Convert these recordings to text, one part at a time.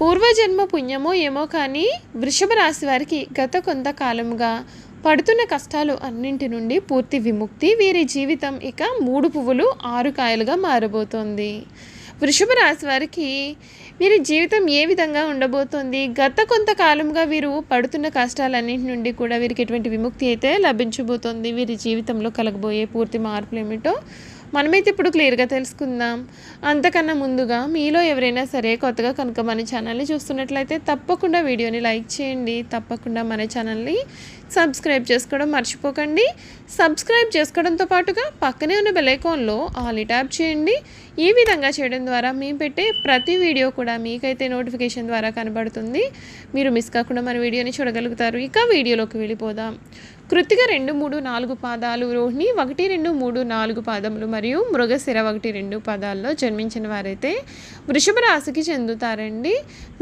పూర్వజన్మ పుణ్యమో ఏమో కానీ వృషభ రాశి వారికి గత కొంతకాలముగా పడుతున్న కష్టాలు అన్నింటి నుండి పూర్తి విముక్తి. వీరి జీవితం ఇక 3 పువ్వులు 6 కాయలుగా మారబోతోంది. వృషభ రాశి వారికి వీరి జీవితం ఏ విధంగా ఉండబోతోంది? గత కొంతకాలంగా వీరు పడుతున్న కష్టాలన్నింటి నుండి కూడా వీరికి ఎటువంటి విముక్తి అయితే లభించబోతోంది? వీరి జీవితంలో కలగబోయే పూర్తి మార్పులు ఏమిటో మనమైతే ఇప్పుడు క్లియర్గా తెలుసుకుందాం. అంతకన్నా ముందుగా మీలో ఎవరైనా సరే కొత్తగా కనుక మన ఛానల్ని చూస్తున్నట్లయితే తప్పకుండా వీడియోని లైక్ చేయండి. తప్పకుండా మన ఛానల్ని సబ్స్క్రైబ్ చేసుకోవడం మర్చిపోకండి. సబ్స్క్రైబ్ చేసుకోవడంతో పాటుగా పక్కనే ఉన్న బెల్ ఐకాన్లో ఆల్ ట్యాప్ చేయండి. ఈ విధంగా చేయడం ద్వారా మేము పెట్టే ప్రతి వీడియో కూడా మీకైతే నోటిఫికేషన్ ద్వారా కనబడుతుంది. మీరు మిస్ కాకుండా మన వీడియోని చూడగలుగుతారు. ఇక వీడియోలోకి వెళ్ళిపోదాం. కృత్తిక 2, 3, 4 పాదాలు, రోహిణి 1, 2, 3, 4 పాదములు మరియు మృగశిర 1, 2 పాదాల్లో జన్మించిన వారైతే వృషభ రాశికి చెందుతారండి.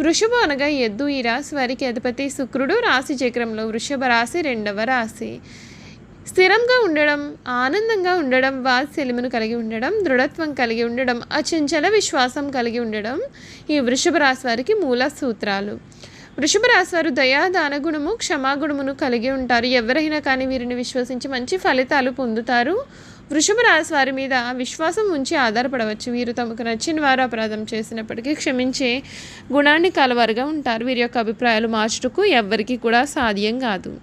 వృషభం అనగా ఎద్దు. ఈ రాశి వారికి అధిపతి శుక్రుడు. రాశి చక్రంలో వృషభ రాశి 2వ రాశి. స్థిరంగా ఉండడం, ఆనందంగా ఉండడం, వాత్సల్యమును కలిగి ఉండడం, దృఢత్వం కలిగి ఉండడం, అచంచల విశ్వాసం కలిగి ఉండడం ఈ వృషభ రాశి వారికి మూల సూత్రాలు. వృషభ రాశి వారు దయా, దానగుణము, క్షమాగుణమును కలిగి ఉంటారు. ఎవరైనా కానీ వీరిని విశ్వసించి మంచి ఫలితాలు పొందుతారు. వృషభ రాశి వారి మీద విశ్వాసం ఉంచి ఆధారపడవచ్చు. వీరు తమకు నచ్చిన వారు అపరాధం చేసినప్పటికీ క్షమించే గుణాన్ని కలవారుగా ఉంటారు. వీరి యొక్క అభిప్రాయాలు మార్చుటకు ఎవ్వరికీ కూడా సాధ్యం కాదు.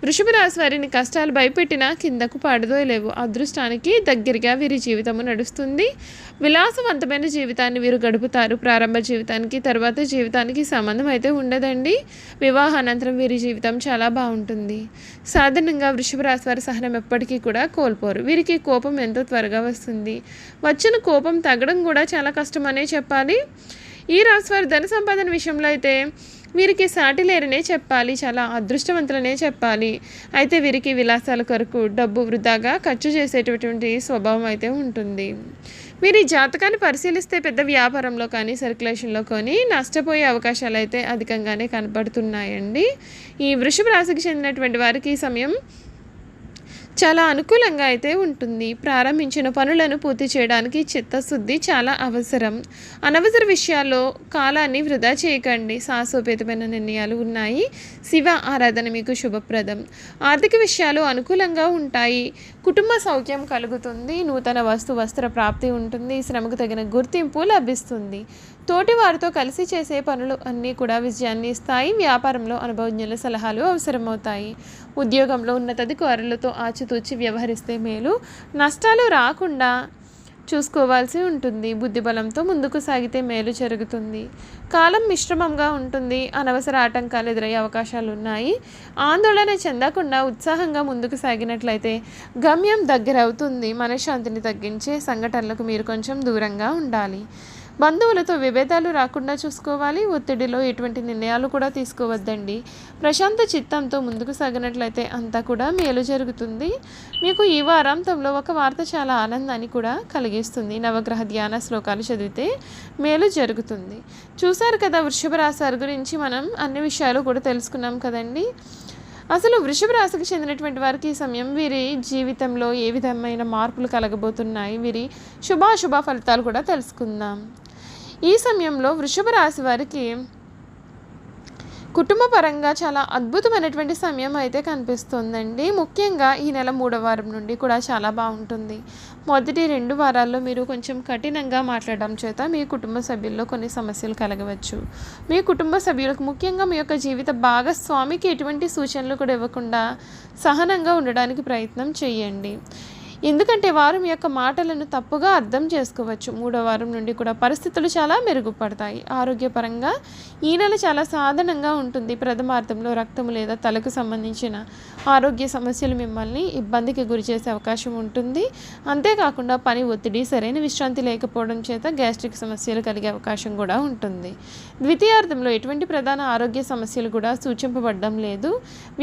వృషభ రాశి వారిని కష్టాలు భయపెట్టినా కిందకు పడదోయలేవు. అదృష్టానికి దగ్గరగా వీరి జీవితము నడుస్తుంది. విలాసవంతమైన జీవితాన్ని వీరు గడుపుతారు. ప్రారంభ జీవితానికి తర్వాత జీవితానికి సంబంధం అయితే ఉండదండి. వివాహానంతరం వీరి జీవితం చాలా బాగుంటుంది. సాధారణంగా వృషభ రాశి వారి సహనం ఎప్పటికీ కూడా కోల్పోరు. వీరికి కోపం ఎంతో త్వరగా వస్తుంది. వచ్చిన కోపం తగ్గడం కూడా చాలా కష్టమనే చెప్పాలి. ఈ రాశి వారి ధన సంపాదన విషయంలో అయితే వీరికి సాటి లేరనే చెప్పాలి. చాలా అదృష్టవంతులనే చెప్పాలి. అయితే వీరికి విలాసాల కొరకు డబ్బు వృధాగా ఖర్చు చేసేటటువంటి స్వభావం అయితే ఉంటుంది. వీరి జాతకాన్ని పరిశీలిస్తే పెద్ద వ్యాపారంలో కానీ సర్క్యులేషన్లో కానీ నష్టపోయే అవకాశాలు అయితే అధికంగానే కనపడుతున్నాయండి. ఈ వృషభ రాశికి చెందినటువంటి వారికి ఈ సమయం చాలా అనుకూలంగా అయితే ఉంటుంది. ప్రారంభించిన పనులను పూర్తి చేయడానికి చిత్తశుద్ధి చాలా అవసరం. అనవసర విషయాల్లో కాలాన్ని వృధా చేయకండి. సాహసోపేతమైన నిర్ణయాలు ఉన్నాయి. శివ ఆరాధన మీకు శుభప్రదం. ఆర్థిక విషయాలు అనుకూలంగా ఉంటాయి. కుటుంబ సౌఖ్యం కలుగుతుంది. నూతన వస్త్ర ప్రాప్తి ఉంటుంది. శ్రమకు తగిన గుర్తింపు లభిస్తుంది. తోటి వారితో కలిసి చేసే పనులు అన్నీ కూడా విజయాన్ని ఇస్తాయి. వ్యాపారంలో అనుభవజ్ఞుల సలహాలు అవసరమవుతాయి. ఉద్యోగంలో ఉన్నతాధికారులతో ఆచితూచి వ్యవహరిస్తే మేలు. నష్టాలు రాకుండా చూసుకోవాల్సి ఉంటుంది. బుద్ధిబలంతో ముందుకు సాగితే మేలు జరుగుతుంది. కాలం మిశ్రమంగా ఉంటుంది. అనవసర ఆటంకాలు ఎదురయ్యే అవకాశాలు ఉన్నాయి. ఆందోళన చెందకుండా ఉత్సాహంగా ముందుకు సాగినట్లయితే గమ్యం దగ్గర అవుతుంది. మనశ్శాంతిని తగ్గించే సంఘటనలకు మీరు కొంచెం దూరంగా ఉండాలి. బంధువులతో విభేదాలు రాకుండా చూసుకోవాలి. ఒత్తిడిలో ఎటువంటి నిర్ణయాలు కూడా తీసుకోవద్దండి. ప్రశాంత చిత్తంతో ముందుకు సాగినట్లయితే అంతా కూడా మేలు జరుగుతుంది. మీకు ఈ వారాంతంలో ఒక వార్త చాలా ఆనందాన్ని కూడా కలిగిస్తుంది. నవగ్రహ ధ్యాన శ్లోకాలు చదివితే మేలు జరుగుతుంది. చూసారు కదా వృషభ రాశి వారి గురించి మనం అన్ని విషయాలు కూడా తెలుసుకున్నాం కదండి. అసలు వృషభ రాశికి చెందినటువంటి వారికి ఈ సమయం వీరి జీవితంలో ఏ విధమైన మార్పులు కలగబోతున్నాయి, వీరి శుభాశుభ ఫలితాలు కూడా తెలుసుకుందాం. ఈ సమయంలో వృషభ రాశి వారికి కుటుంబ పరంగా చాలా అద్భుతమైనటువంటి సమయం అయితే కనిపిస్తుందండి. ముఖ్యంగా ఈ నెల 3వ వారం నుండి కూడా చాలా బాగుంటుంది. మొదటి 2 వారాల్లో మీరు కొంచెం కఠినంగా మాట్లాడడం చేత మీ కుటుంబ సభ్యుల్లో కొన్ని సమస్యలు కలగవచ్చు. మీ కుటుంబ సభ్యులకు ముఖ్యంగా మీ యొక్క జీవిత భాగస్వామికి ఎటువంటి సూచనలు కూడా ఇవ్వకుండా సహనంగా ఉండడానికి ప్రయత్నం చేయండి. ఎందుకంటే వారు మీ యొక్క మాటలను తప్పుగా అర్థం చేసుకోవచ్చు. 3వ వారం నుండి కూడా పరిస్థితులు చాలా మెరుగుపడతాయి. ఆరోగ్యపరంగా ఈ నెల చాలా సాధారణంగా ఉంటుంది. ప్రథమార్థంలో రక్తము లేదా తలకు సంబంధించిన ఆరోగ్య సమస్యలు మిమ్మల్ని ఇబ్బందికి గురి చేసే అవకాశం ఉంటుంది. అంతేకాకుండా పని ఒత్తిడి, సరైన విశ్రాంతి లేకపోవడం చేత గ్యాస్ట్రిక్ సమస్యలు కలిగే అవకాశం కూడా ఉంటుంది. ద్వితీయార్థంలో ఎటువంటి ప్రధాన ఆరోగ్య సమస్యలు కూడా సూచింపబడడం లేదు.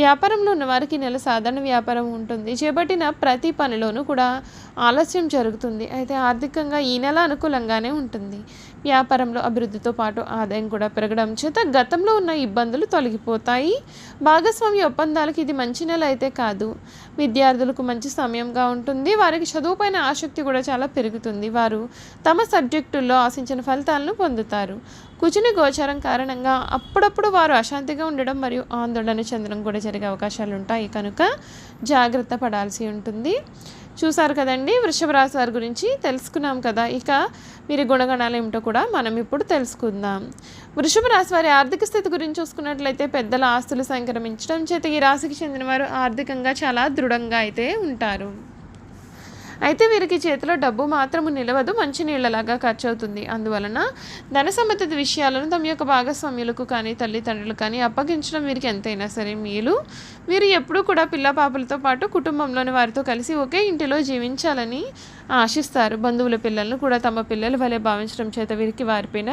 వ్యాపారంలో ఉన్న వారికి నెల సాధారణ వ్యాపారం ఉంటుంది. చేపట్టిన ప్రతి పనిలోనూ కూడా ఆలస్యం జరుగుతుంది. అయితే ఆర్థికంగా ఈ నెల అనుకూలంగానే ఉంటుంది. వ్యాపారంలో అభివృద్ధితో పాటు ఆదాయం కూడా పెరగడం చేత గతంలో ఉన్న ఇబ్బందులు తొలగిపోతాయి. భాగస్వామ్య ఒప్పందాలకు ఇది మంచి నెల అయితే కాదు. విద్యార్థులకు మంచి సమయంగా ఉంటుంది. వారికి చదువుపైన ఆసక్తి కూడా చాలా పెరుగుతుంది. వారు తమ సబ్జెక్టుల్లో ఆశించిన ఫలితాలను పొందుతారు. కుజుని గోచారం కారణంగా అప్పుడప్పుడు వారు అశాంతిగా ఉండడం మరియు ఆందోళన చెందడం కూడా జరిగే అవకాశాలు ఉంటాయి కనుక జాగ్రత్త పడాల్సి ఉంటుంది. చూసారు కదండి, వృషభ రాశి వారి గురించి తెలుసుకున్నాం కదా. ఇక వీరి గుణగణాలు ఏమిటో కూడా మనం ఇప్పుడు తెలుసుకుందాం. వృషభ రాశి వారి ఆర్థిక స్థితి గురించి చూసుకున్నట్లయితే పెద్దల ఆస్తులు సంక్రమించడం చేత ఈ రాశికి చెందిన వారు ఆర్థికంగా చాలా దృఢంగా అయితే ఉంటారు. అయితే వీరికి చేతిలో డబ్బు మాత్రము నిలవదు, మంచి నీళ్లలాగా ఖర్చు అవుతుంది. అందువలన ధన సంబంధిత విషయాలను తమ యొక్క భాగస్వామ్యులకు కానీ తల్లిదండ్రులు కానీ అప్పగించడం వీరికి ఎంతైనా సరే మేలు. వీరు ఎప్పుడూ కూడా పిల్ల పాపలతో పాటు కుటుంబంలోని వారితో కలిసి ఒకే ఇంటిలో జీవించాలని ఆశిస్తారు. బంధువుల పిల్లలను కూడా తమ పిల్లల వలె భావించడం చేత వీరికి వారిపైన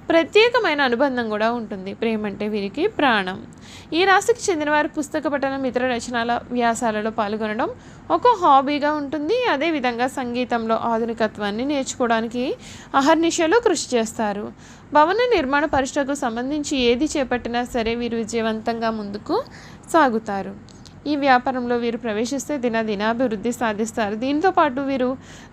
ప్రత్యేకమైన అనుబంధం కూడా ఉంటుంది. ప్రేమ అంటే వీరికి ప్రాణం. ఈ రాశికి చెందిన వారు పుస్తక పఠనం, ఇతర రచనల వ్యాసాలలో పాల్గొనడం ఒక హాబీగా ఉంటుంది. అదేవిధంగా సంగీతంలో ఆధునికత్వాన్ని నేర్చుకోవడానికి అహర్నిశలు కృషి చేస్తారు. భవన నిర్మాణ పరిశ్రమకు సంబంధించి ఏది చేపట్టినా సరే వీరు విజయవంతంగా ముందుకు సాగుతారు. ఈ వ్యాపారంలో వీరు ప్రవేశిస్తే దినాభివృద్ధి సాధిస్తారు. దీంతో పాటు వీరు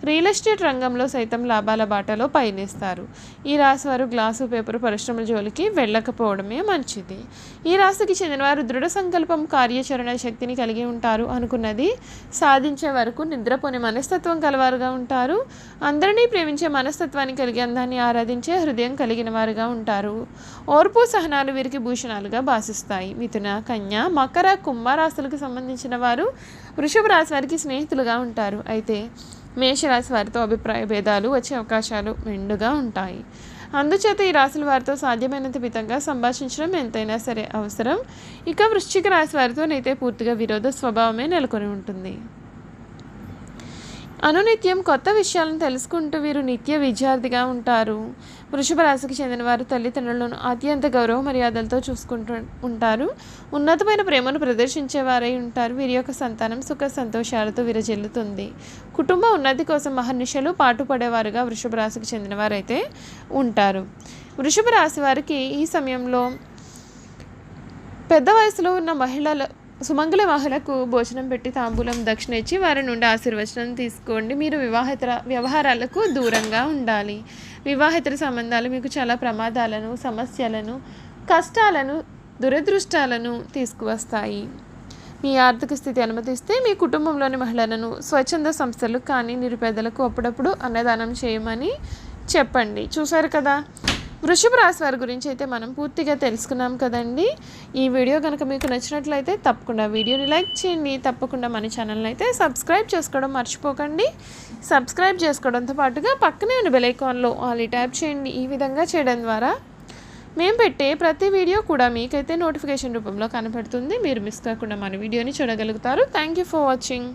రియల్ ఎస్టేట్ రంగంలో సైతం లాభాల బాటలో పయనిస్తారు. ఈ రాశి వారు గ్లాసు పేపర్ పరిశ్రమల జోలికి వెళ్ళకపోవడమే మంచిది. ఈ రాశికి చెందినవారు దృఢ సంకల్పం, కార్యాచరణ శక్తిని కలిగి ఉంటారు. అనుకున్నది సాధించే వరకు నిద్రపోని మనస్తత్వం కలవారుగా ఉంటారు. అందరినీ ప్రేమించే మనస్తత్వాన్ని కలిగి అందాన్ని ఆరాధించే హృదయం కలిగిన వారుగా ఉంటారు. ఓర్పు సహనాలు వీరికి భూషణాలుగా భాసిస్తాయి. మిథున, కన్య, మకర, కుంభ రాశులకు సంబంధించిన వారు వృషభ రాశి వారికి స్నేహితులుగా ఉంటారు. అయితే మేషరాశి వారితో అభిప్రాయ భేదాలు వచ్చే అవకాశాలు మెండుగా ఉంటాయి. అందుచేత ఈ రాశుల వారితో సాధ్యమైనంత విధంగా సంభాషించడం ఎంతైనా సరే అవసరం. ఇక వృశ్చిక రాశి వారితోనైతే పూర్తిగా విరోధ స్వభావమే నెలకొని ఉంటుంది. అనునిత్యం కొత్త విషయాలను తెలుసుకుంటూ వీరు నిత్య విద్యార్థిగా ఉంటారు. వృషభ రాశికి చెందిన వారు తల్లిదండ్రులను అత్యంత గౌరవ మర్యాదలతో చూసుకుంటూ ఉంటారు. ఉన్నతమైన ప్రేమను ప్రదర్శించేవారై ఉంటారు. వీరి యొక్క సంతానం సుఖ సంతోషాలతో విరజిల్లుతుంది. కుటుంబ ఉన్నతి కోసం మహర్నిశలు పాటుపడేవారుగా వృషభ రాశికి చెందిన వారైతే ఉంటారు. వృషభ రాశి వారికి ఈ సమయంలో పెద్ద వయసులో ఉన్న సుమంగళ మహిళకు భోజనం పెట్టి తాంబూలం దక్షిణ ఇచ్చి వారి నుండి ఆశీర్వచనం తీసుకోండి. మీరు వివాహేతర వ్యవహారాలకు దూరంగా ఉండాలి. వివాహేతర సంబంధాలు మీకు చాలా ప్రమాదాలను, సమస్యలను, కష్టాలను, దురదృష్టాలను తీసుకువస్తాయి. మీ ఆర్థిక స్థితి అనుమతిస్తే మీ కుటుంబంలోని మహిళలను స్వచ్ఛంద సంస్థలు కానీ నిరుపేదలకు అప్పుడప్పుడు అన్నదానం చేయమని చెప్పండి. చూసారు కదా, వృషభ రాశి వారి గురించి అయితే మనం పూర్తిగా తెలుసుకున్నాం కదండి. ఈ వీడియో కనుక మీకు నచ్చినట్లయితే తప్పకుండా వీడియోని లైక్ చేయండి. తప్పకుండా మన ఛానల్ని అయితే సబ్స్క్రైబ్ చేసుకోవడం మర్చిపోకండి. సబ్స్క్రైబ్ చేసుకోవడంతో పాటుగా పక్కనే ఉన్న బెల్ ఐకాన్లో ఆల్ ట్యాప్ చేయండి. ఈ విధంగా చేయడం ద్వారా మేము పెట్టే ప్రతి వీడియో కూడా మీకైతే నోటిఫికేషన్ రూపంలో కనపడుతుంది. మీరు మిస్ కాకుండా మన వీడియోని చూడగలుగుతారు. Thank you for watching.